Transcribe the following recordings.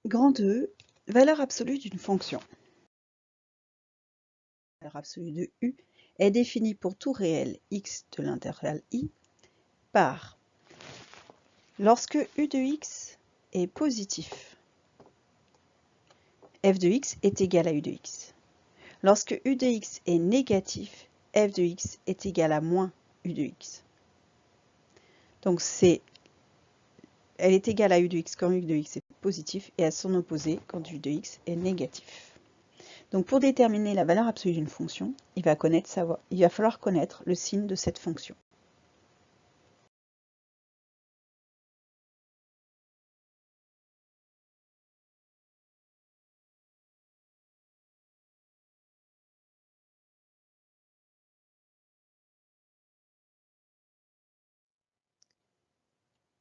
Grand E, valeur absolue d'une fonction. La valeur absolue de U est définie pour tout réel x de l'intervalle I par lorsque U de x est positif, f de x est égal à U de x. Lorsque U de x est négatif, f de x est égal à moins U de x. Donc elle est égale à U de x quand U de x est positif et à son opposé quand U de x est négatif. Donc pour déterminer la valeur absolue d'une fonction, il va falloir connaître le signe de cette fonction.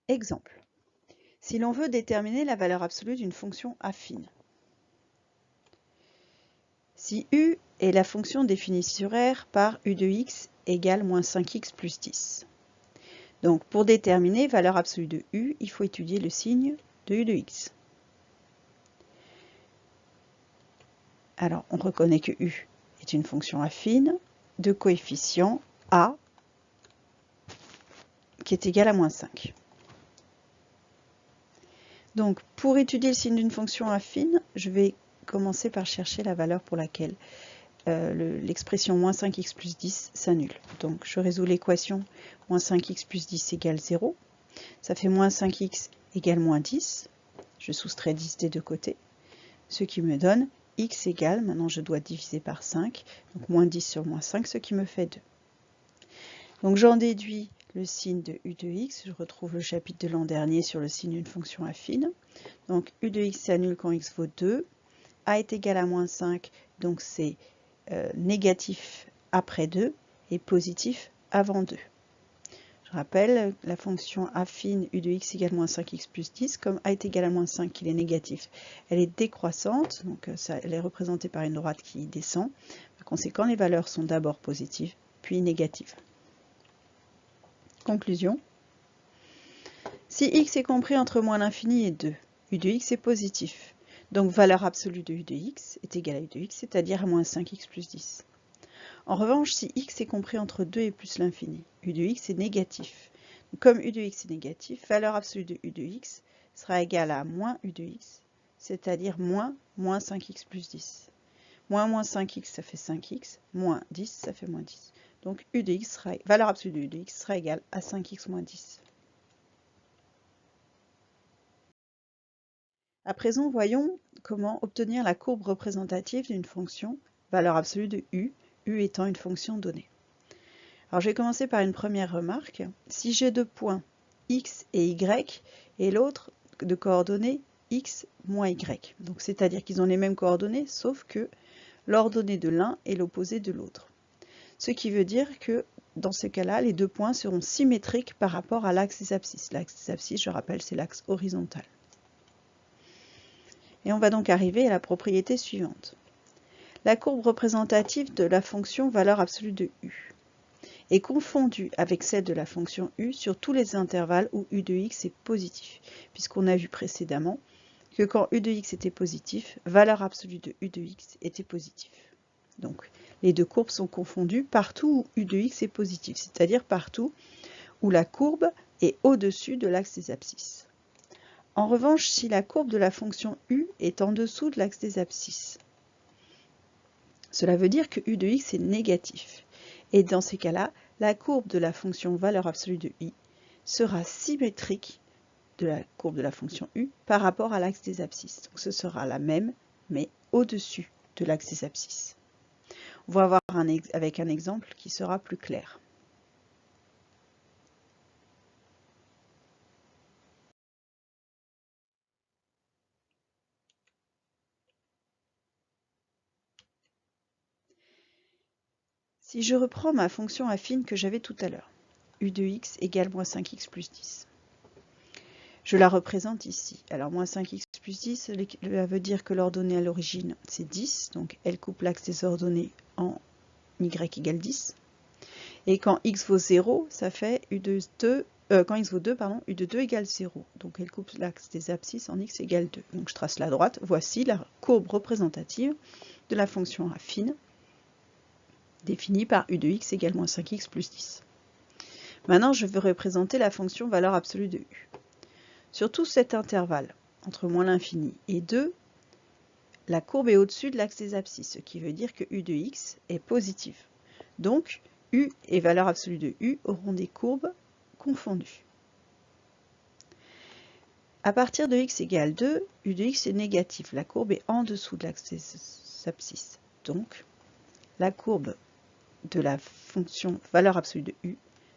Exemple. Si l'on veut déterminer la valeur absolue d'une fonction affine, si U est la fonction définie sur R par U de x égale moins 5x plus 10. Donc pour déterminer valeur absolue de U, il faut étudier le signe de U de x. Alors on reconnaît que U est une fonction affine de coefficient A qui est égal à moins 5. Donc pour étudier le signe d'une fonction affine, je vais commencer par chercher la valeur pour laquelle l'expression moins 5x plus 10 s'annule. Donc je résous l'équation moins 5x plus 10 égale 0. Ça fait moins 5x égale moins 10. Je soustrais 10 des deux côtés. Ce qui me donne x égale, maintenant je dois diviser par 5, donc moins 10 sur moins 5, ce qui me fait 2. Donc j'en déduis le signe de U de x. Je retrouve le chapitre de l'an dernier sur le signe d'une fonction affine. Donc U de x s'annule quand x vaut 2. A est égal à moins 5, donc c'est négatif après 2 et positif avant 2. Je rappelle, la fonction affine U de x égale moins 5x plus 10, comme A est égal à moins 5, il est négatif, elle est décroissante, donc elle est représentée par une droite qui descend. Par conséquent, les valeurs sont d'abord positives, puis négatives. Conclusion. Si x est compris entre moins l'infini et 2, U de x est positif. Donc valeur absolue de U de x est égale à U de x, c'est-à-dire à moins 5x plus 10. En revanche, si x est compris entre 2 et plus l'infini, U de x est négatif. Donc, comme U de x est négatif, valeur absolue de U de x sera égale à moins U de x, c'est-à-dire moins 5x plus 10. Moins 5x, ça fait 5x, moins 10, ça fait moins 10. Donc U de x valeur absolue de U de x sera égale à 5x moins 10. À présent, voyons comment obtenir la courbe représentative d'une fonction, valeur absolue de U étant une fonction donnée. Alors je vais commencer par une première remarque. Si j'ai deux points x et y, et l'autre de coordonnées x moins y, donc c'est-à-dire qu'ils ont les mêmes coordonnées, sauf que l'ordonnée de l'un est l'opposé de l'autre. Ce qui veut dire que dans ce cas-là, les deux points seront symétriques par rapport à l'axe des abscisses. L'axe des abscisses, je rappelle, c'est l'axe horizontal. Et on va donc arriver à la propriété suivante. La courbe représentative de la fonction valeur absolue de U est confondue avec celle de la fonction U sur tous les intervalles où U de x est positif, puisqu'on a vu précédemment que quand U de x était positif, valeur absolue de U de x était positive. Donc les deux courbes sont confondues partout où U de x est positif, c'est-à-dire partout où la courbe est au-dessus de l'axe des abscisses. En revanche, si la courbe de la fonction U est en dessous de l'axe des abscisses, cela veut dire que U de x est négatif. Et dans ces cas-là, la courbe de la fonction valeur absolue de I sera symétrique de la courbe de la fonction U par rapport à l'axe des abscisses. Donc ce sera la même, mais au-dessus de l'axe des abscisses. On va voir avec un exemple qui sera plus clair. Si je reprends ma fonction affine que j'avais tout à l'heure, U de x égale moins 5x plus 10. Je la représente ici. Alors, moins 5x plus 10, cela veut dire que l'ordonnée à l'origine, c'est 10. Donc, elle coupe l'axe des ordonnées en y égale 10. Et quand x vaut 0, ça fait U de quand x vaut 2, pardon, u de 2 égale 0. Donc elle coupe l'axe des abscisses en x égale 2. Donc je trace la droite. Voici la courbe représentative de la fonction affine définie par u de x égale moins 5x plus 10. Maintenant, je veux représenter la fonction valeur absolue de u. Sur tout cet intervalle, entre moins l'infini et 2, la courbe est au-dessus de l'axe des abscisses, ce qui veut dire que u de x est positive. Donc, u et valeur absolue de u auront des courbes confondues. À partir de x égale 2, u de x est négatif. La courbe est en dessous de l'axe des abscisses. Donc, la courbe de la fonction valeur absolue de u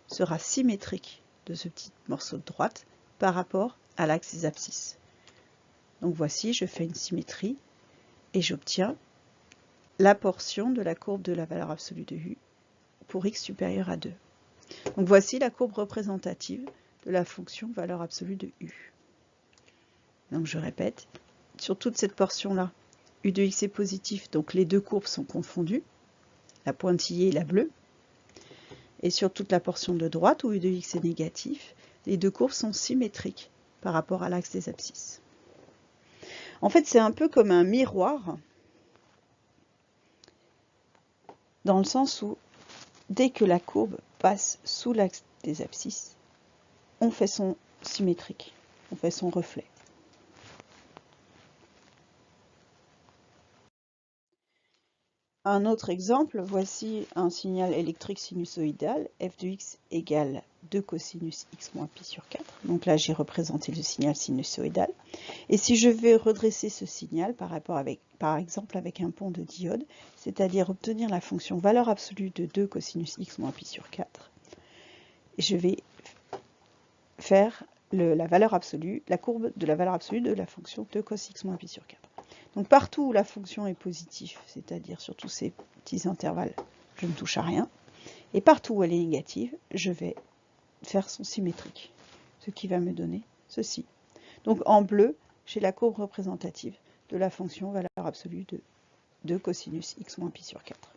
sera symétrique de ce petit morceau de droite par rapport à l'axe des abscisses. Donc voici, je fais une symétrie et j'obtiens la portion de la courbe de la valeur absolue de u pour x supérieur à 2. Donc voici la courbe représentative de la fonction valeur absolue de u. Donc je répète, sur toute cette portion-là, u de x est positif, donc les deux courbes sont confondues, la pointillée et la bleue. Et sur toute la portion de droite, où u de x est négatif, les deux courbes sont symétriques par rapport à l'axe des abscisses. En fait, c'est un peu comme un miroir, dans le sens où, dès que la courbe passe sous l'axe des abscisses, on fait son symétrique, on fait son reflet. Un autre exemple, voici un signal électrique sinusoïdal, f de x égale 2 cosinus x moins pi sur 4. Donc là, j'ai représenté le signal sinusoïdal. Et si je vais redresser ce signal par exemple avec un pont de diode, c'est-à-dire obtenir la fonction valeur absolue de 2 cosinus x moins pi sur 4, je vais faire la courbe de la valeur absolue de la fonction 2 cos x moins pi sur 4. Donc partout où la fonction est positive, c'est-à-dire sur tous ces petits intervalles, je ne touche à rien. Et partout où elle est négative, je vais faire son symétrique, ce qui va me donner ceci. Donc en bleu, j'ai la courbe représentative de la fonction valeur absolue de 2 cosinus x moins pi sur 4.